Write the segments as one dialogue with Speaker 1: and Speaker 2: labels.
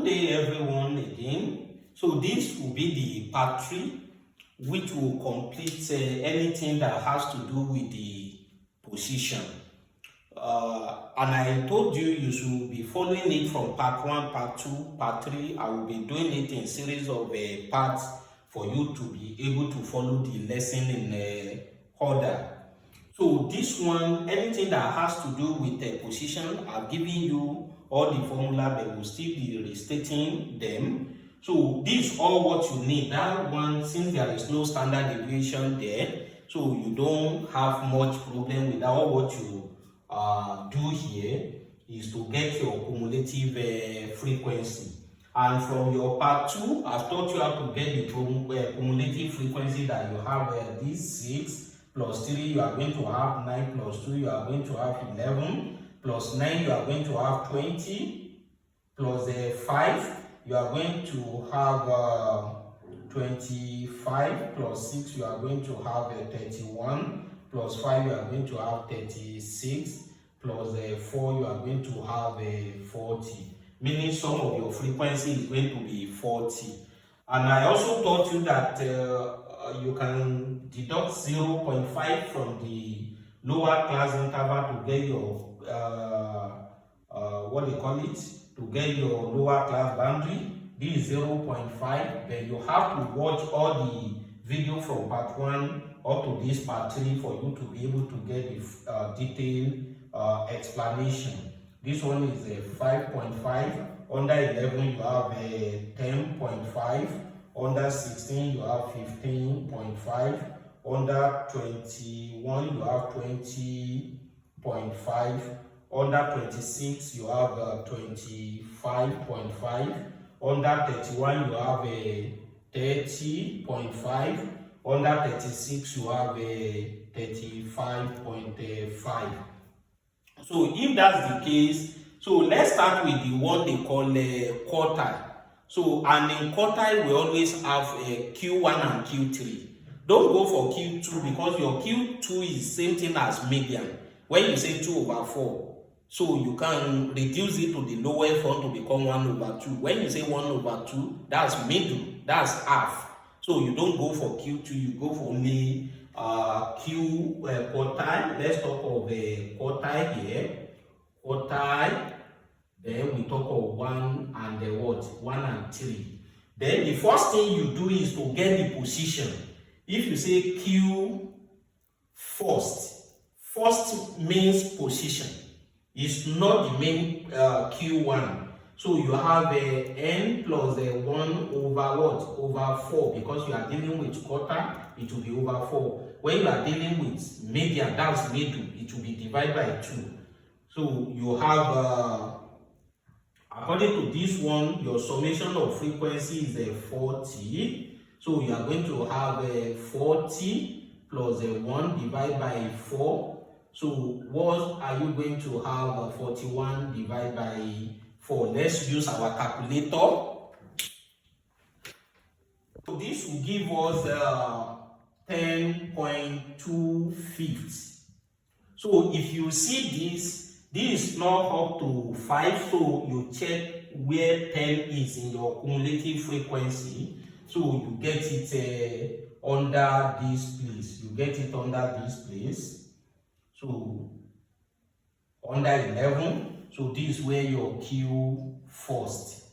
Speaker 1: Good day everyone again. So this will be the part 3, which will complete anything that has to do with the position. And I told you you should be following it from part 1, part 2, part 3. I will be doing it in series of parts for you to be able to follow the lesson in order. So this one, anything that has to do with the position, I've given you all the formula, but we'll still be restating them. So this is all what you need. That one, since there is no standard deviation there, so you don't have much problem with that. All what you do here is to get your cumulative frequency. And from your part 2, I've taught you how to get the cumulative frequency that you have this 6 plus 3, you are going to have 9, plus 2, you are going to have 11, plus 9, you are going to have 20, plus 5, you are going to have 25, plus 6, you are going to have 31, plus 5, you are going to have 36, plus 4, you are going to have 40. Meaning sum of your frequency is going to be 40. And I also taught you that you can deduct 0.5 from the lower class interval to get your to get your lower class boundary. This is 0.5. Then you have to watch all the video from part 1 up to this part 3 for you to be able to get the detailed explanation. This one is a 5.5. Under 11 you have a 10.5. Under 16 you have 15.5. Under 21 you have 20.5. Under 26 you have 25.5. Under 31 you have a 30.5. Under 36 you have a 35.5. So if that's the case, so let's start with the one they call quartile. So, and in quartile we always have a Q1 and Q3. Don't go for Q2 because your Q2 is same thing as median. When you say 2/4, so you can reduce it to the lowest one to become 1/2. When you say 1/2, that's middle, that's half. So you don't go for Q2, you go for only quartile. Let's talk of a quartile here. Quartile. Then we talk of 1 and 1 and 3. Then the first thing you do is to get the position. If you say Q first means position. It's not the main Q1. So you have a n plus a 1 over 4, because you are dealing with quarter, it will be over 4. When you are dealing with median, that's middle, it will be divided by 2. So you have, according to this one, your summation of frequency is 40. So you are going to have 40 plus 1 divided by 4. So what are you going to have? 41 divided by 4. Let's use our calculator. So this will give us 10.25. So if you see this is not up to 5, so you check where 10 is in your cumulative frequency. So you get it under this place. You get it under this place. So under 11, so this is where your Q first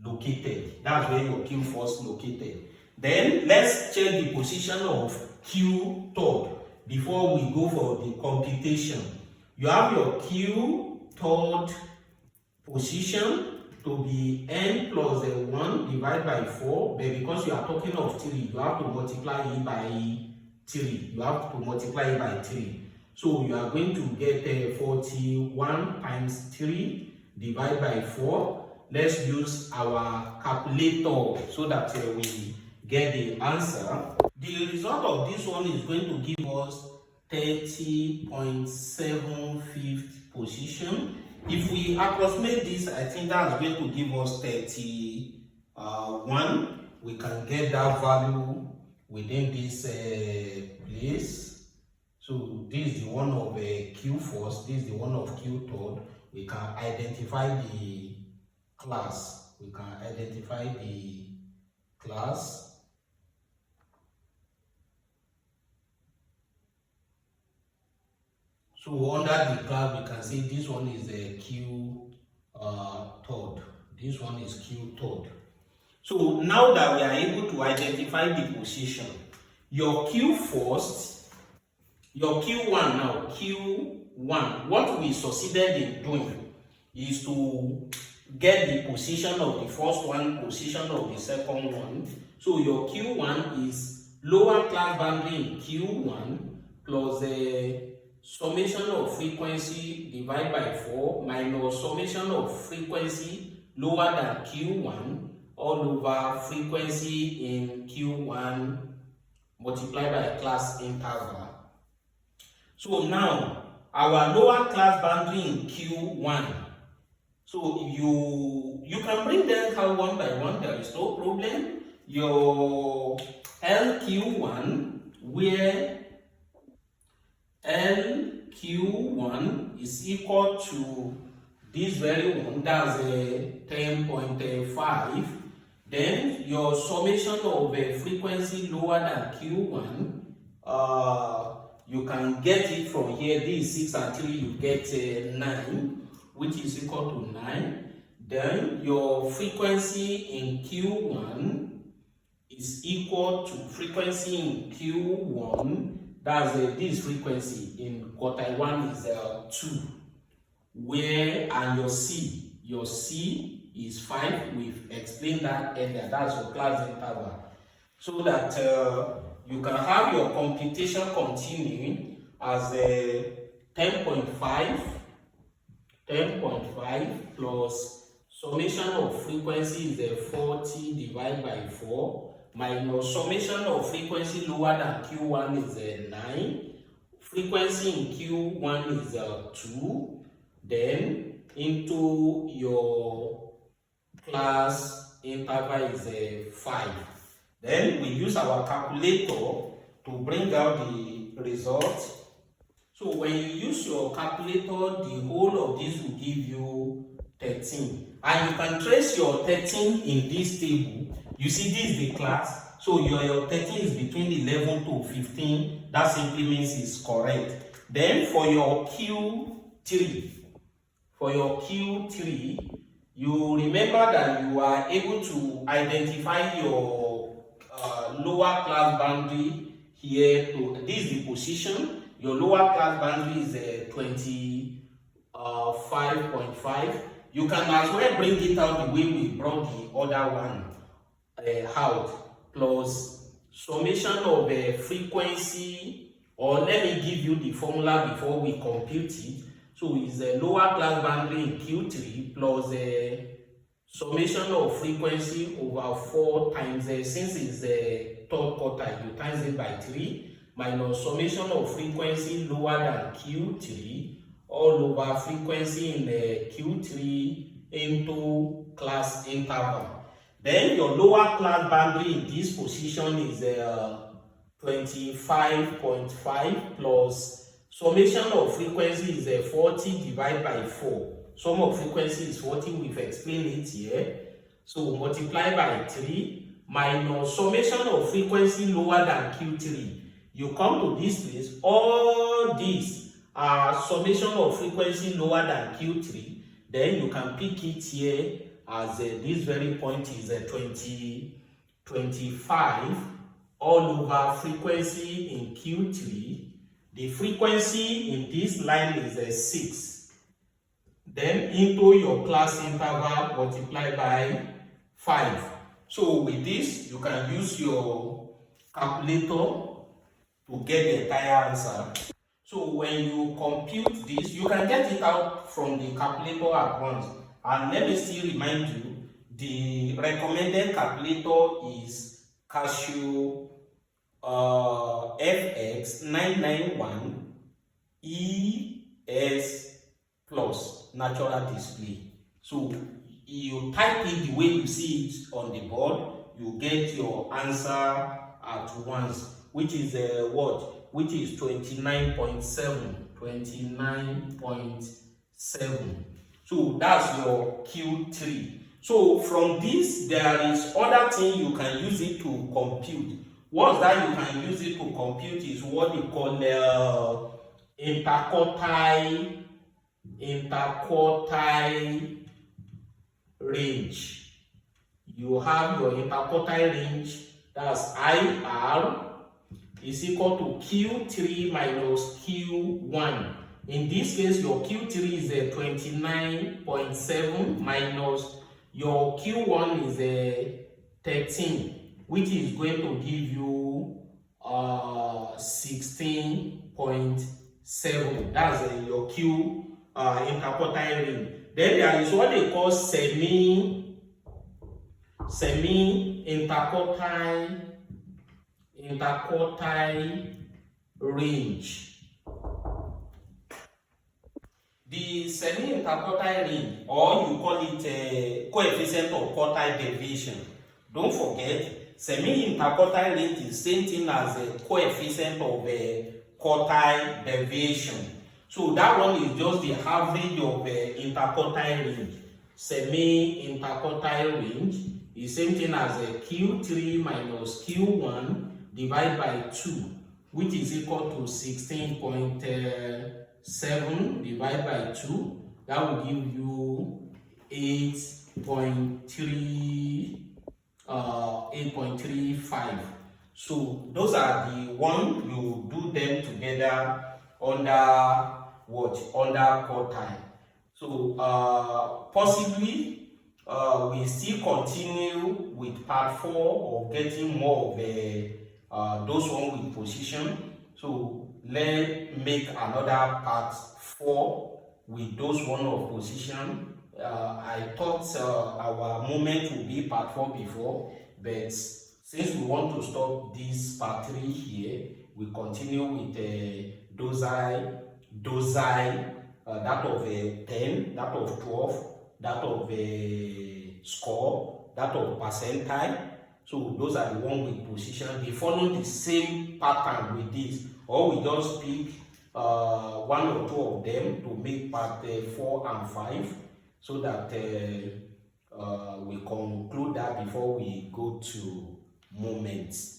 Speaker 1: located. That's where your Q first located. Then let's check the position of Q third before we go for the computation. You have your Q third position to be n plus 1 divided by 4, but because you are talking of 3, you have to multiply it by 3. You have to multiply it by 3. So you are going to get 41 times 3 divided by 4. Let's use our calculator so that we get the answer. The result of this one is going to give us 30.75 position. If we approximate this, I think that's going to give us 31. We can get that value within this place. So this is the one of Q first, this is the one of Q third. We can identify the class. We can identify the class. So under the class, we can see this one is a Q third. This one is Q third. So now that we are able to identify the position, your Q first, your Q1 now, Q1, what we succeeded in doing is to get the position of the first one, position of the second one. So your Q1 is lower class boundary in Q1 plus the summation of frequency divided by 4 minus summation of frequency lower than Q1 all over frequency in Q1 multiplied by class interval. So now our lower class boundary in Q1. So you can bring them out one by one, there is no problem. Your LQ1, where LQ1 is equal to this very one, that's a 10.5. Then your summation of a frequency lower than Q1, you can get it from here. This is 6 and 3, you get 9, which is equal to 9. Then your frequency in Q1 is equal to frequency in Q1, that's this frequency in quartile 1 is 2, where, and your C is 5. We've explained that earlier. That's your class interval, so that you can have your computation continuing as a 10.5 plus summation of frequency is a 40 divided by 4 minus summation of frequency lower than Q1 is a 9, frequency in Q1 is a 2, then into your class interval is a 5. Then we use our calculator to bring out the result. So when you use your calculator, the whole of this will give you 13. And you can trace your 13 in this table. You see, this is the class. So your 13 is between 11 to 15. That simply means it's correct. Then for your Q3, you remember that you are able to identify your lower class boundary here. This is the position. Your lower class boundary is 25.5. You can as well bring it out the way we brought the other one out, plus summation of frequency, or let me give you the formula before we compute it. So it's a lower class boundary in Q3 plus a summation of frequency over 4 times, since it's a third quartile, you times it by 3, minus summation of frequency lower than Q3 all over frequency in Q3 into class interval. Then your lower class boundary in this position is 25.5 plus summation of frequency is 40 divided by 4. Sum of frequency is 40, we've explained it here. So multiply by 3 minus summation of frequency lower than Q3. You come to this place, all these are summation of frequency lower than Q3. Then you can pick it here as this very point is 25 all over frequency in Q3. The frequency in this line is 6. Then into your class interval multiplied by 5. So with this, you can use your calculator to get the entire answer. So when you compute this, you can get it out from the calculator at once. And let me still remind you, the recommended calculator is Casio FX 991 ES Plus natural display. So you type it the way you see it on the board, you get your answer at once, which is what? Which is 29.7. 29.7. So that's your Q3. So from this, there is other thing you can use it to compute. What's that you can use it to compute is what they call interquartile range. You have your interquartile range, that's IR is equal to Q3 minus Q1. In this case, your Q3 is 29.7 minus your Q1 is 13, which is going to give you 16.7. That's your Q interquartile ring. Then there is what they call semi interquartile range. The semi interquartile range, or you call it coefficient of quartile deviation. Don't forget, semi interquartile range is same thing as a coefficient of quartile deviation. So that one is just the average of interquartile range. Semi interquartile range is same thing as a Q3 minus Q1 divided by 2, which is equal to 16.7 divided by 2. That will give you 8.35. So those are the one you do them together under what? Under quartile. So possibly we still continue with part 4 of getting more of those one with position. So let's make another part 4 with those one of position. I thought our moment would be part 4 before, but since we want to stop this part 3 here, we continue with docile, that of 10, that of 12, that of score, that of percentile. So those are the one with position. They follow the same pattern with this, or we just pick 1 or 2 of them to make part 4 and 5, so that we conclude that before we go to moments.